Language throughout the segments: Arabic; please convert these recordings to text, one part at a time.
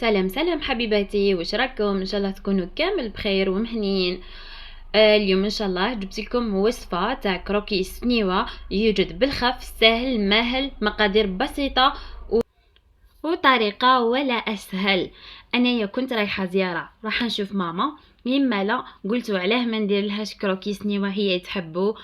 سلام سلام حبيباتي، واش راكم؟ ان شاء الله تكونوا كامل بخير ومهنيين. اليوم ان شاء الله جبت لكم وصفه تاع كروكي سنيوه، يوجد بالخف، سهل ماهل، مقادير بسيطه وطريقه ولا اسهل. انايا كنت رايحه زياره، راح نشوف ماما، يما لا قلت علاه ما ندير لهاش كروكي سنيوه هي تحبو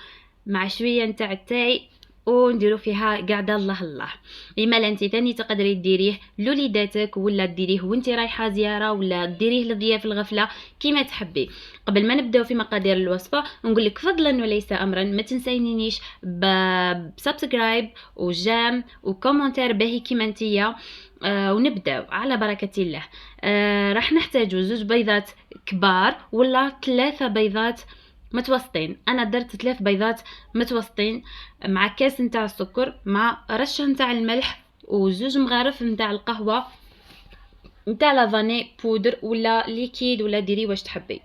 مع شويه نتاع التاي ونديرو فيها قاعده الله الله. اما لا انت ثاني تقدري ديريه لوليداتك، ولا ديريه وانت رايحه زياره، ولا ديريه لضياف الغفله كيما تحبي. قبل ما نبداو في مقادير الوصفه نقول لك فضلا وليس امرا ما تنسينيش بسبسكرايب وجام وكومنتير باهي كيما نتيا. ونبداو على بركه الله. راح نحتاجو 2 بيضات كبار ولا 3 بيضات متوسطين. انا درت 3 بيضات متوسطين مع كاس نتاع السكر مع رشه نتاع الملح و2 مغارف نتاع القهوه نتاع لافاني بودر ولا ليكيد ولا ديري واش تحبي.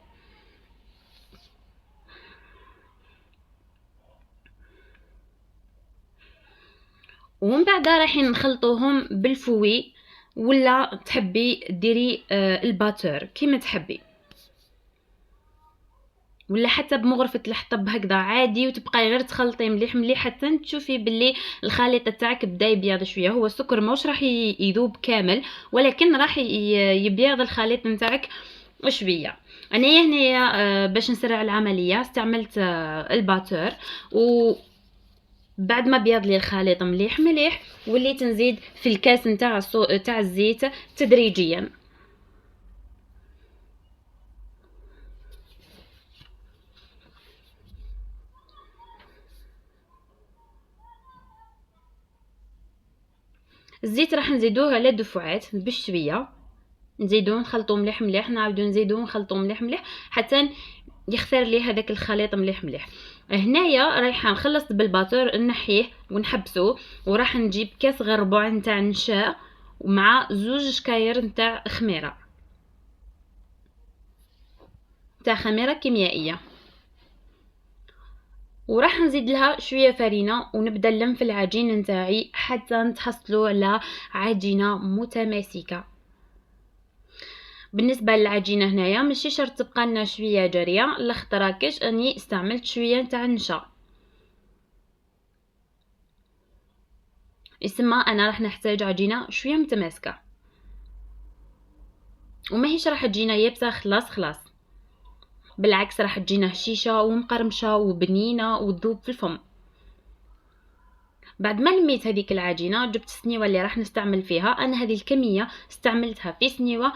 ومن بعد رايحين نخلطوهم بالفوي ولا تحبي ديري الباتور كيما تحبي، ولا حتى بمغرفه الحطب هكذا عادي، وتبقاي غير تخلطي مليح مليح حتى تشوفي باللي الخليط تاعك بدا يبيض شويه. هو السكر ماهوش راح يذوب كامل، ولكن راح يبيض الخليط نتاعك شويه. انايا هنايا باش نسرع العمليه استعملت الباتور، و بعد ما بيض لي الخليط مليح مليح وليت نزيد في الكاس نتاع تاع الزيت تدريجيا. الزيت راح نزيدوه على دفعات بشويه، نزيدو نخلطو مليح مليح، نعاودو نزيدو نخلطو مليح مليح حتى يختار لي هذاك الخليط مليح مليح. هنايا رايحه نخلص بالباتور نحيه ونحبسو، وراح نجيب كاس غير ربع نتاع نشاء ومع 2 شكاير نتاع خميره كيميائيه، وراح نزيد لها شويه فرينه ونبدا نلم في العجين نتاعي حتى نتحصلوا على عجينه متماسكه. بالنسبه للعجينه هنايا ماشي شرط تبقى لنا شويه جاريه، لاختراكش اني استعملت شويه نتاع النشا، يسمى انا راح نحتاج عجينه شويه متماسكه وماهيش راح تجينا يابسه خلاص خلاص، بالعكس راح تجينا هشيشه ومقرمشه وبنينه وتذوب في الفم. بعد ما لميت هذيك العجينه جبت السنيوه اللي راح نستعمل فيها. انا هذه الكميه استعملتها في سنيوه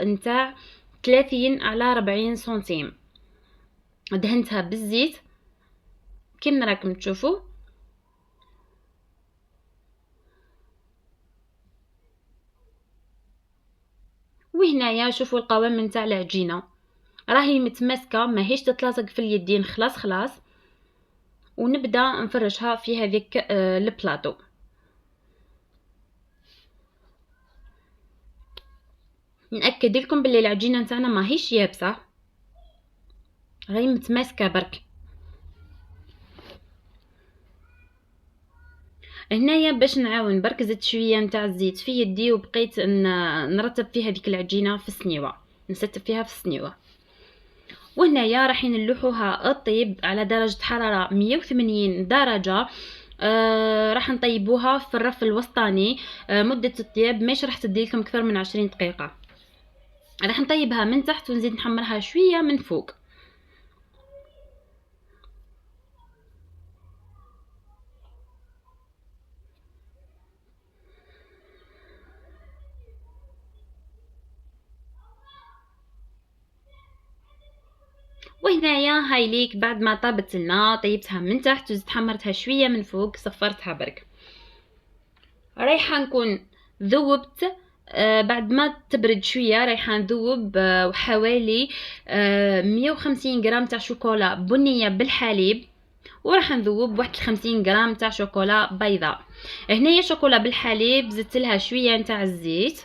نتاع 30 على 40 سنتيم، دهنتها بالزيت كيما راكم تشوفوا. وهنايا شوفوا القوام نتاع العجينه راهي متماسكه ماهيش تتلاصق في اليدين خلاص خلاص. ونبدا نفرشها في هذيك البلاطو. ناكد لكم باللي العجينه نتاعنا ماهيش يابسه، راهي متماسكه برك. هنايا باش نعاون برك زدت شويه نتاع الزيت في يدي وبقيت نرتب فيها هذيك العجينه في السنيوه، نستف فيها في السنيوه. وهنايا راح نلوحوها الطيب على درجه حراره 180 درجه. راح نطيبوها في الرف الوسطاني. مده الطياب مش راح تدي لكم اكثر من 20 دقيقه. راح نطيبها من تحت ونزيد نحمرها شويه من فوق. وهنايا هاي ليك بعد ما طابت لنا طيبتها من تحت وزدت حمرتها شويه من فوق، صفرتها برك. رايحه نكون ذوبت. بعد ما تبرد شويه رايحه نذوب حوالي 150 غرام تاع شوكولا بنيه بالحليب، وراح نذوب 51 غرام تاع شوكولا بيضاء. هنايا شوكولا بالحليب زدت لها شويه نتاع الزيت،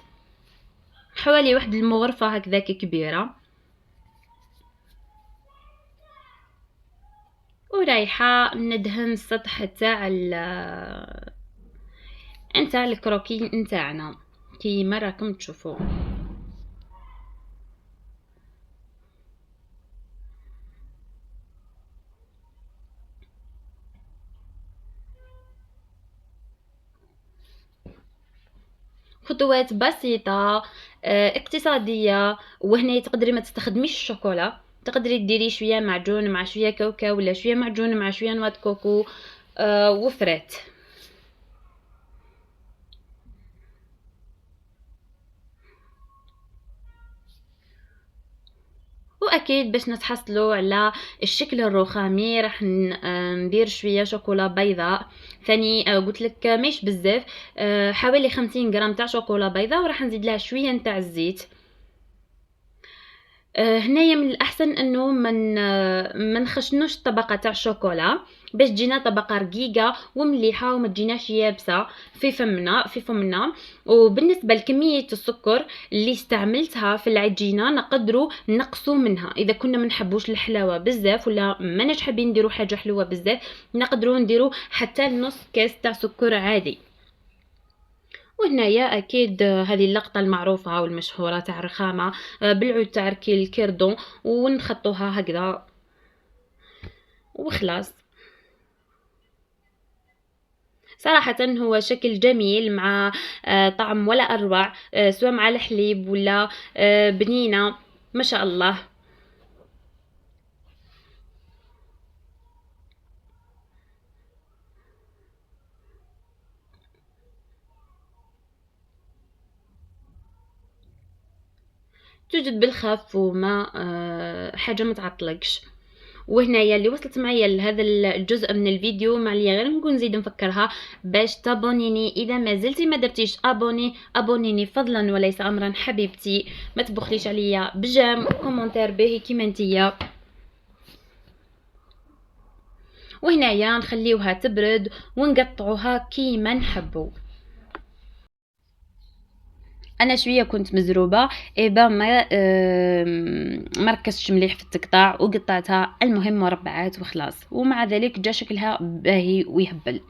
حوالي واحد المغرفه هكذاك كبيره، ورايحه ندهن السطح تاع الكروكي نتاعنا كيما راكم تشوفوا. خطوات بسيطه اقتصاديه. وهنا تقدري ما تستخدميش الشوكولا، تقدري ديري شويه معجون مع شويه كاوكاو، ولا شويه معجون مع شويه نواه كوكو وفرات. واكيد باش نتحصلوا على الشكل الرخامي راح ندير شويه شوكولا بيضاء. ثاني قلت لك مش بزاف، حوالي 50 غرام تاع شوكولا بيضاء، وراح نزيد لها شويه نتاع الزيت. هنايا من الاحسن انه ما نخشنوش الطبقه تاع الشوكولا باش تجينا طبقه رقيقه ومليحه وما تجيناش يابسه في فمنا. وبالنسبه لكميه السكر اللي استعملتها في العجينه نقدروا نقصوا منها. اذا كنا ما نحبوش الحلاوه بزاف ولا ماناش حابين نديروا حاجه حلوه بزاف، نقدروا نديروا حتى نص كاس تاع سكر عادي. وهنايا اكيد هذه اللقطه المعروفه والمشهوره تاع الرخامه بالعود تاع الكيردون، ونخطوها هكذا وخلاص. صراحة هو شكل جميل مع طعم ولا أروع، سواء مع الحليب ولا بنينة ما شاء الله. توجد بالخف وما حاجة ما تعطلكش. وهنايا اللي وصلت معايا لهذا الجزء من الفيديو، معليا غير نكون نزيد نفكرها باش تابونيني اذا ما زلتي ما درتيش ابونيني فضلا وليس امرا حبيبتي. ما تبخليش عليا بجام كومونتير باهي كيما نتيا. وهنايا نخليوها تبرد ونقطعوها كيما نحبو. انا شويه كنت مزروبه ايبا ما ركزتش مليح في التقطاع وقطعتها المهم مربعات وخلاص، ومع ذلك جا شكلها باهي ويهبل.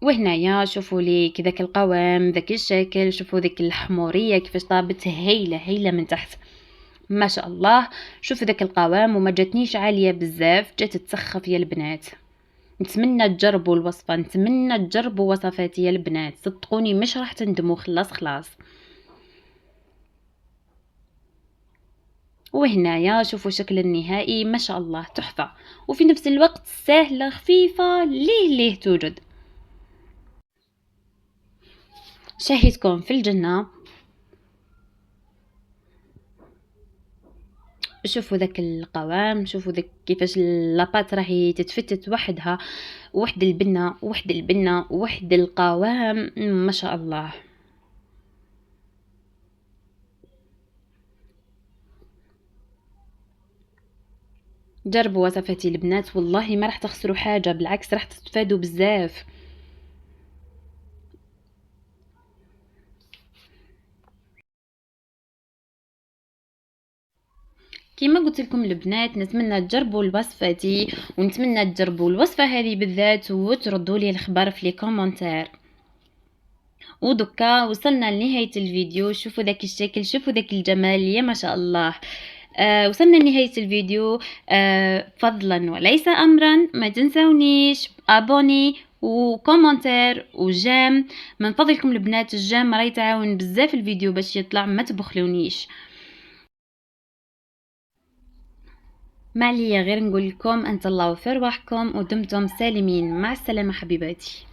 وهنايا شوفوا لي كذاك القوام ذاك الشكل، شوفوا ذيك الحموريه كيفاش طابت هايله من تحت ما شاء الله. شوفوا ذاك القوام وما جاتنيش عاليه بزاف، جات تسخف يا البنات. نتمنى تجربوا الوصفه، نتمنى تجربوا وصفاتي يا البنات، صدقوني مش راح تندموا. خلاص. وهنايا شوفوا شكل النهائي ما شاء الله تحفه، وفي نفس الوقت سهله خفيفه ليه توجد. شاهدكم في الجنه. شوفوا ذاك القوام، شوفوا ذاك كيفاش لاباط راهي تتفتت وحدها، وحد البنه وحد القوام ما شاء الله. جربوا وصفاتي البنات، والله ما راح تخسروا حاجه، بالعكس راح تستفادوا بزاف. كما قلت لكم البنات، نتمنى تجربوا الوصفه دي، ونتمنى تجربوا الوصفه هذه بالذات وتردوا لي الخبر في لي كومونتير. ودكا وصلنا لنهايه الفيديو. شوفوا ذاك الشكل، شوفوا ذاك الجمال يا ما شاء الله. وصلنا لنهاية الفيديو. فضلا وليس أمرا ما تنسونيش أبوني وكومنتير وجام. من فضلكم البنات الجام راهي تعاون بزاف الفيديو باش يطلع، ما تبخلونيش. ما عليا غير نقول لكم أن تهلاو في رواحكم ودمتم سالمين. مع السلامة حبيباتي.